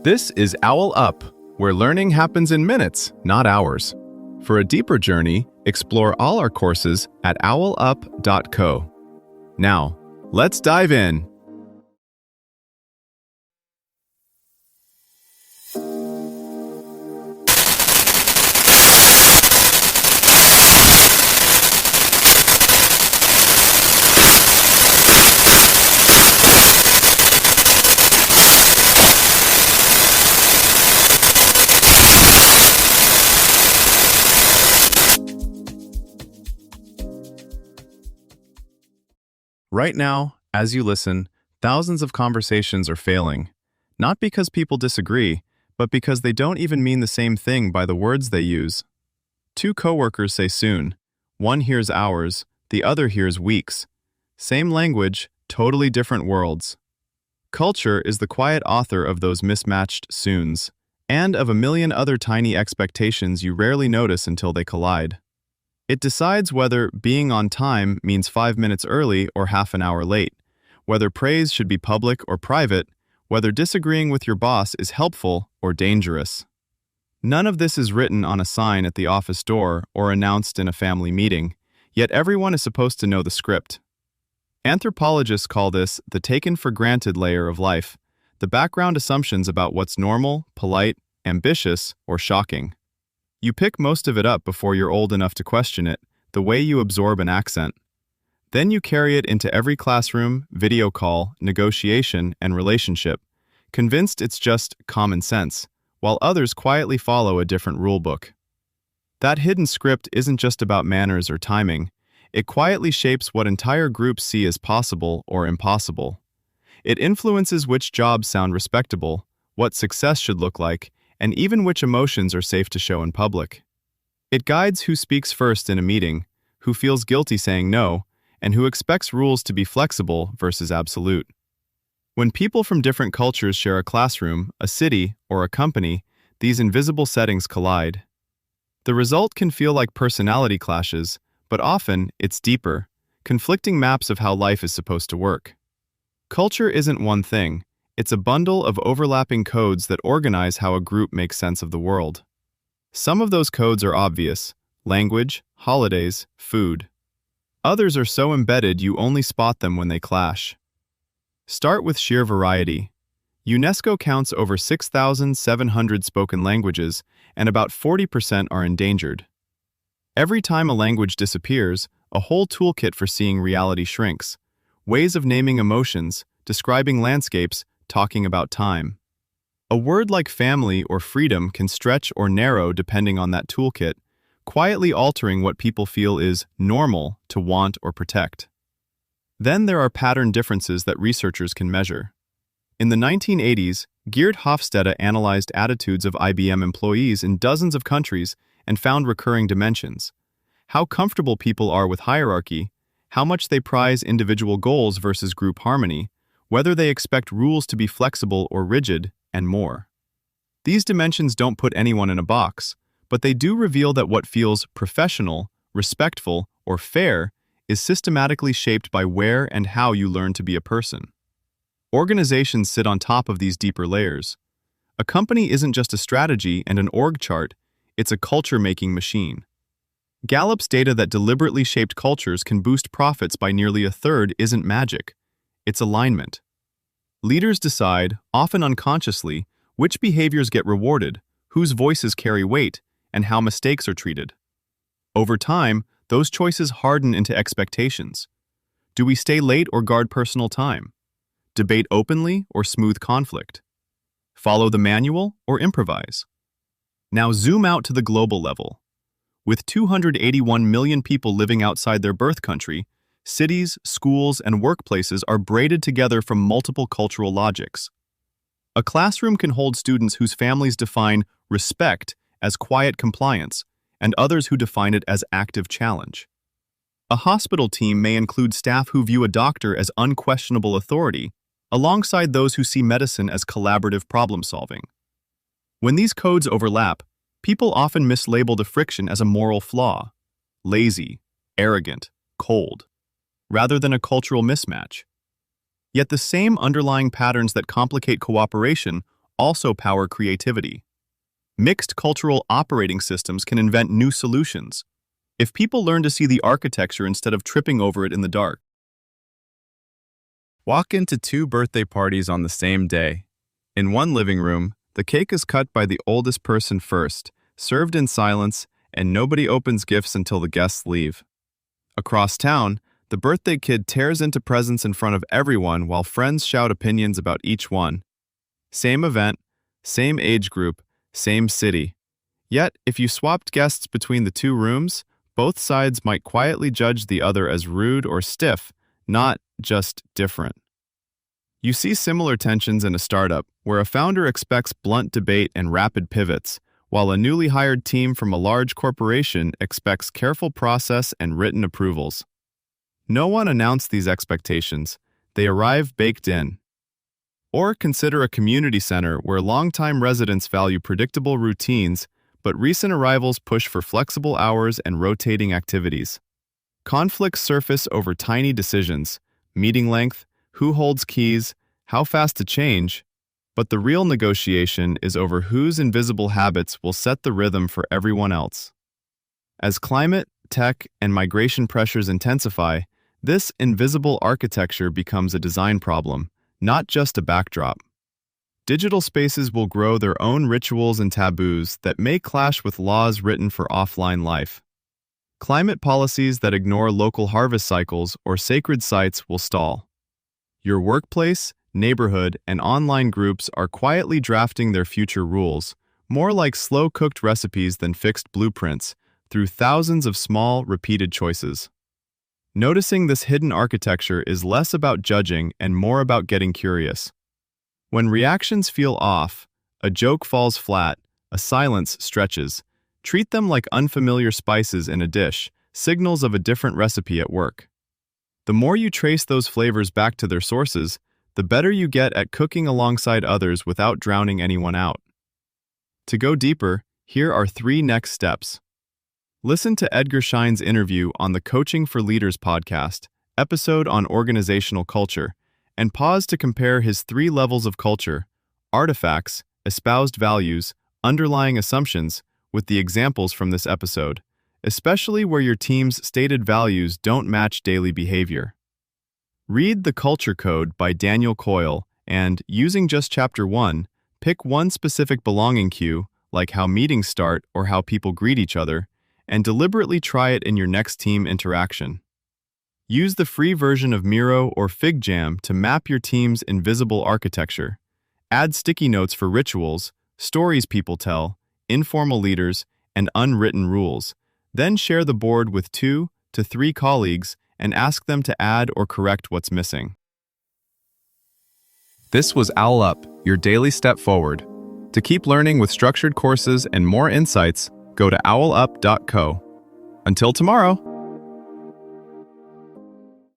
This is OwlUp, where learning happens in minutes, not hours. For a deeper journey, explore all our courses at owlup.co. Now, let's dive in. Right now, as you listen, thousands of conversations are failing. Not because people disagree, but because they don't even mean the same thing by the words they use. Two coworkers say soon. One hears hours, the other hears weeks. Same language, totally different worlds. Culture is the quiet author of those mismatched soons, and of a million other tiny expectations you rarely notice until they collide. It decides whether being on time means 5 minutes early or half an hour late, whether praise should be public or private, whether disagreeing with your boss is helpful or dangerous. None of this is written on a sign at the office door or announced in a family meeting, yet everyone is supposed to know the script. Anthropologists call this the taken-for-granted layer of life, the background assumptions about what's normal, polite, ambitious, or shocking. You pick most of it up before you're old enough to question it, the way you absorb an accent. Then you carry it into every classroom, video call, negotiation, and relationship, convinced it's just common sense, while others quietly follow a different rulebook. That hidden script isn't just about manners or timing. It quietly shapes what entire groups see as possible or impossible. It influences which jobs sound respectable, what success should look like, and even which emotions are safe to show in public. It guides who speaks first in a meeting, who feels guilty saying no, and who expects rules to be flexible versus absolute. When people from different cultures share a classroom, a city, or a company, these invisible settings collide. The result can feel like personality clashes, but often it's deeper, conflicting maps of how life is supposed to work. Culture isn't one thing. It's a bundle of overlapping codes that organize how a group makes sense of the world. Some of those codes are obvious: language, holidays, food. Others are so embedded you only spot them when they clash. Start with sheer variety. UNESCO counts over 6,700 spoken languages, and about 40% are endangered. Every time a language disappears, a whole toolkit for seeing reality shrinks. Ways of naming emotions, describing landscapes, talking about time. A word like family or freedom can stretch or narrow depending on that toolkit, quietly altering what people feel is normal to want or protect. Then there are pattern differences that researchers can measure. In the 1980s, Geert Hofstede analyzed attitudes of IBM employees in dozens of countries and found recurring dimensions: how comfortable people are with hierarchy, how much they prize individual goals versus group harmony, whether they expect rules to be flexible or rigid, and more. These dimensions don't put anyone in a box, but they do reveal that what feels professional, respectful, or fair is systematically shaped by where and how you learn to be a person. Organizations sit on top of these deeper layers. A company isn't just a strategy and an org chart, it's a culture-making machine. Gallup's data that deliberately shaped cultures can boost profits by nearly a third isn't magic. It's alignment. Leaders decide, often unconsciously, which behaviors get rewarded, whose voices carry weight, and how mistakes are treated. Over time, those choices harden into expectations. Do we stay late or guard personal time? Debate openly or smooth conflict? Follow the manual or improvise? Now zoom out to the global level. With 281 million people living outside their birth country, cities, schools, and workplaces are braided together from multiple cultural logics. A classroom can hold students whose families define respect as quiet compliance, and others who define it as active challenge. A hospital team may include staff who view a doctor as unquestionable authority, alongside those who see medicine as collaborative problem-solving. When these codes overlap, people often mislabel the friction as a moral flaw: lazy, arrogant, cold, rather than a cultural mismatch. Yet the same underlying patterns that complicate cooperation also power creativity. Mixed cultural operating systems can invent new solutions. If people learn to see the architecture instead of tripping over it in the dark. Walk into two birthday parties on the same day. In one living room, the cake is cut by the oldest person first, served in silence, and nobody opens gifts until the guests leave. Across town, the birthday kid tears into presents in front of everyone while friends shout opinions about each one. Same event, same age group, same city. Yet, if you swapped guests between the two rooms, both sides might quietly judge the other as rude or stiff, not just different. You see similar tensions in a startup, where a founder expects blunt debate and rapid pivots, while a newly hired team from a large corporation expects careful process and written approvals. No one announced these expectations. They arrive baked in. Or consider a community center where longtime residents value predictable routines, but recent arrivals push for flexible hours and rotating activities. Conflicts surface over tiny decisions, meeting length, who holds keys, how fast to change, but the real negotiation is over whose invisible habits will set the rhythm for everyone else. As climate, tech, and migration pressures intensify, this invisible architecture becomes a design problem, not just a backdrop. Digital spaces will grow their own rituals and taboos that may clash with laws written for offline life. Climate policies that ignore local harvest cycles or sacred sites will stall. Your workplace, neighborhood, and online groups are quietly drafting their future rules, more like slow-cooked recipes than fixed blueprints, through thousands of small, repeated choices. Noticing this hidden architecture is less about judging and more about getting curious. When reactions feel off, a joke falls flat, a silence stretches, treat them like unfamiliar spices in a dish, signals of a different recipe at work. The more you trace those flavors back to their sources, the better you get at cooking alongside others without drowning anyone out. To go deeper, here are 3 next steps. Listen to Edgar Schein's interview on the Coaching for Leaders podcast, episode on organizational culture, and pause to compare his 3 levels of culture, artifacts, espoused values, underlying assumptions, with the examples from this episode, especially where your team's stated values don't match daily behavior. Read The Culture Code by Daniel Coyle and, using just Chapter 1, pick one specific belonging cue, like how meetings start or how people greet each other, and deliberately try it in your next team interaction. Use the free version of Miro or FigJam to map your team's invisible architecture. Add sticky notes for rituals, stories people tell, informal leaders, and unwritten rules. Then share the board with 2 to 3 colleagues and ask them to add or correct what's missing. This was OwlUp, your daily step forward. To keep learning with structured courses and more insights, go to owlup.co. Until tomorrow!